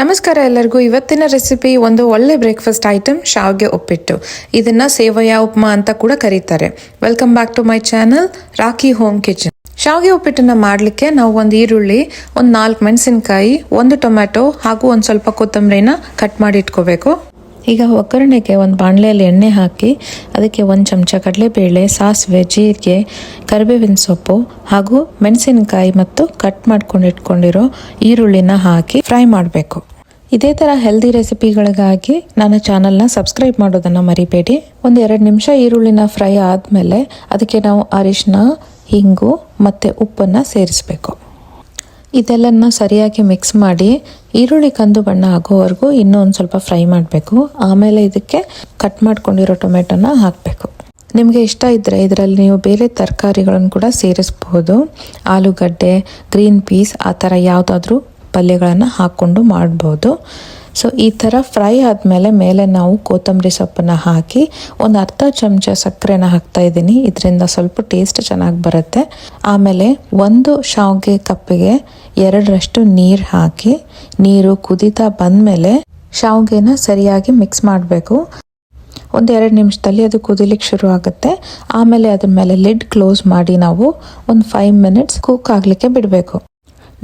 ನಮಸ್ಕಾರ ಎಲ್ಲರಿಗೂ. ಇವತ್ತಿನ ರೆಸಿಪಿ ಒಂದು ಒಳ್ಳೆ ಬ್ರೇಕ್ಫಾಸ್ಟ್ ಐಟಮ್, ಶಾವಿಗೆ ಉಪ್ಪಿಟ್ಟು. ಇದನ್ನ ಸೇವಯ ಉಪ್ಮಾ ಅಂತ ಕೂಡ ಕರೀತಾರೆ. Welcome back to my channel Rocky home kitchen. ಶಾವಿಗೆ ಉಪ್ಪಿಟ್ಟನ್ನ ಮಾಡಲಿಕ್ಕೆ ನಾವು ಒಂದು ಈರುಳ್ಳಿ, ಒಂದು 4 ಮೆಣಸಿನಕಾಯಿ, 1 ಟೊಮ್ಯಾಟೊ ಹಾಗೂ ಒಂದು ಸ್ವಲ್ಪ ಕೊತ್ತಂಬರಿನ ಕಟ್ ಮಾಡಿ ಇಟ್ಕೋಬೇಕು. ಈಗ ಒಗ್ಗರಣೆಗೆ ಒಂದು ಬಾಣಲೆಯಲ್ಲಿ ಎಣ್ಣೆ ಹಾಕಿ ಅದಕ್ಕೆ 1 ಚಮಚ ಕಡಲೆಬೇಳೆ, ಸಾಸಿವೆ, ಜೀರಿಗೆ, ಕರಿಬೇವಿನ ಸೊಪ್ಪು ಹಾಗೂ ಮೆಣಸಿನಕಾಯಿ ಮತ್ತು ಕಟ್ ಮಾಡ್ಕೊಂಡು ಇಟ್ಕೊಂಡಿರೋ ಈರುಳ್ಳಿನ ಹಾಕಿ ಫ್ರೈ ಮಾಡಬೇಕು. ಇದೇ ಥರ ಹೆಲ್ದಿ ರೆಸಿಪಿಗಳಿಗಾಗಿ ನನ್ನ ಚಾನಲ್ನ ಸಬ್ಸ್ಕ್ರೈಬ್ ಮಾಡೋದನ್ನು ಮರಿಬೇಡಿ. 1-2 ನಿಮಿಷ ಈರುಳ್ಳಿನ ಫ್ರೈ ಆದಮೇಲೆ ಅದಕ್ಕೆ ನಾವು ಅರಿಶಿನ, ಹಿಂಗು ಮತ್ತು ಉಪ್ಪನ್ನು ಸೇರಿಸಬೇಕು. ಇದೆಲ್ಲನ ಸರಿಯಾಗಿ ಮಿಕ್ಸ್ ಮಾಡಿ ಈರುಳ್ಳಿ ಕಂದು ಬಣ್ಣ ಆಗೋವರೆಗೂ ಇನ್ನೂ ಒಂದು ಸ್ವಲ್ಪ ಫ್ರೈ ಮಾಡಬೇಕು. ಆಮೇಲೆ ಇದಕ್ಕೆ ಕಟ್ ಮಾಡ್ಕೊಂಡಿರೋ ಟೊಮೆಟೊನ ಹಾಕಬೇಕು. ನಿಮಗೆ ಇಷ್ಟ ಇದ್ದರೆ ಇದರಲ್ಲಿ ನೀವು ಬೇರೆ ತರಕಾರಿಗಳನ್ನು ಕೂಡ ಸೇರಿಸ್ಬೋದು. ಆಲೂಗಡ್ಡೆ, ಗ್ರೀನ್ ಪೀಸ್, ಆ ಥರ ಯಾವುದಾದ್ರೂ ಪಲ್ಯಗಳನ್ನು ಹಾಕ್ಕೊಂಡು ಮಾಡ್ಬೋದು. ಸೊ ಈ ಥರ ಫ್ರೈ ಆದಮೇಲೆ ಮೇಲೆ ನಾವು ಕೊತ್ತಂಬರಿ ಸೊಪ್ಪನ್ನು ಹಾಕಿ ಒಂದು ಅರ್ಧ ಚಮಚ ಸಕ್ಕರೆನ ಹಾಕ್ತಾ ಇದ್ದೀನಿ. ಇದರಿಂದ ಸ್ವಲ್ಪ ಟೇಸ್ಟ್ ಚೆನ್ನಾಗಿ ಬರುತ್ತೆ. ಆಮೇಲೆ 1 ಶಾವಿಗೆ ಕಪ್ಪಿಗೆ 2ರಷ್ಟು ನೀರು ಹಾಕಿ, ನೀರು ಕುದೀತಾ ಬಂದಮೇಲೆ ಶಾವಿಗೆನ ಸರಿಯಾಗಿ ಮಿಕ್ಸ್ ಮಾಡಬೇಕು. 1-2 ನಿಮಿಷದಲ್ಲಿ ಅದು ಕುದಿಲಿಕ್ಕೆ ಶುರು ಆಗುತ್ತೆ. ಆಮೇಲೆ ಅದ್ರ ಮೇಲೆ ಲಿಡ್ ಕ್ಲೋಸ್ ಮಾಡಿ ನಾವು ಒಂದು 5 ಮಿನಿಟ್ಸ್ ಕುಕ್ ಆಗಲಿಕ್ಕೆ ಬಿಡಬೇಕು.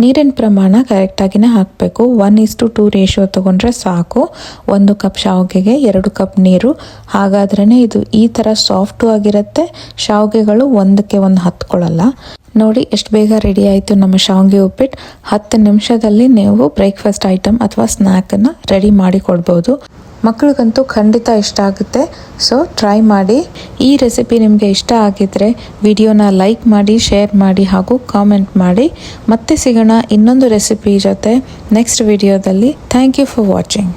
ನೀರಿನ ಪ್ರಮಾಣ ಕರೆಕ್ಟಾಗಿನೇ ಹಾಕಬೇಕು. 1:2 ರೇಷಿಯೋ ತೊಗೊಂಡ್ರೆ ಸಾಕು. 1 ಕಪ್ ಶಾವಿಗೆಗೆ 2 ಕಪ್ ನೀರು. ಹಾಗಾದ್ರೇ ಇದು ಈ ಥರ ಸಾಫ್ಟು ಆಗಿರುತ್ತೆ. ಶಾವಿಗೆಗಳು ಒಂದಕ್ಕೆ ಒಂದು ಹತ್ಕೊಳ್ಳಲ್ಲ. ನೋಡಿ ಎಷ್ಟು ಬೇಗ ರೆಡಿ ಆಯಿತು ನಮ್ಮ ಶಾವಿಗೆ ಉಪ್ಪಿಟ್ಟು. 10 ನಿಮಿಷದಲ್ಲಿ ನೀವು ಬ್ರೇಕ್ಫಾಸ್ಟ್ ಐಟಮ್ ಅಥವಾ ಸ್ನ್ಯಾಕನ್ನು ರೆಡಿ ಮಾಡಿ ಕೊಡ್ಬೋದು. ಮಕ್ಕಳಿಗಂತೂ ಖಂಡಿತ ಇಷ್ಟ ಆಗುತ್ತೆ. ಸೊ ಟ್ರೈ ಮಾಡಿ. ಈ ರೆಸಿಪಿ ನಿಮಗೆ ಇಷ್ಟ ಆಗಿದ್ರೆ ವಿಡಿಯೋನ ಲೈಕ್ ಮಾಡಿ, ಶೇರ್ ಮಾಡಿ ಹಾಗೂ ಕಾಮೆಂಟ್ ಮಾಡಿ. ಮತ್ತೆ ಸಿಗೋಣ ಇನ್ನೊಂದು ರೆಸಿಪಿ ಜೊತೆ ನೆಕ್ಸ್ಟ್ ವಿಡಿಯೋದಲ್ಲಿ. Thank you for watching.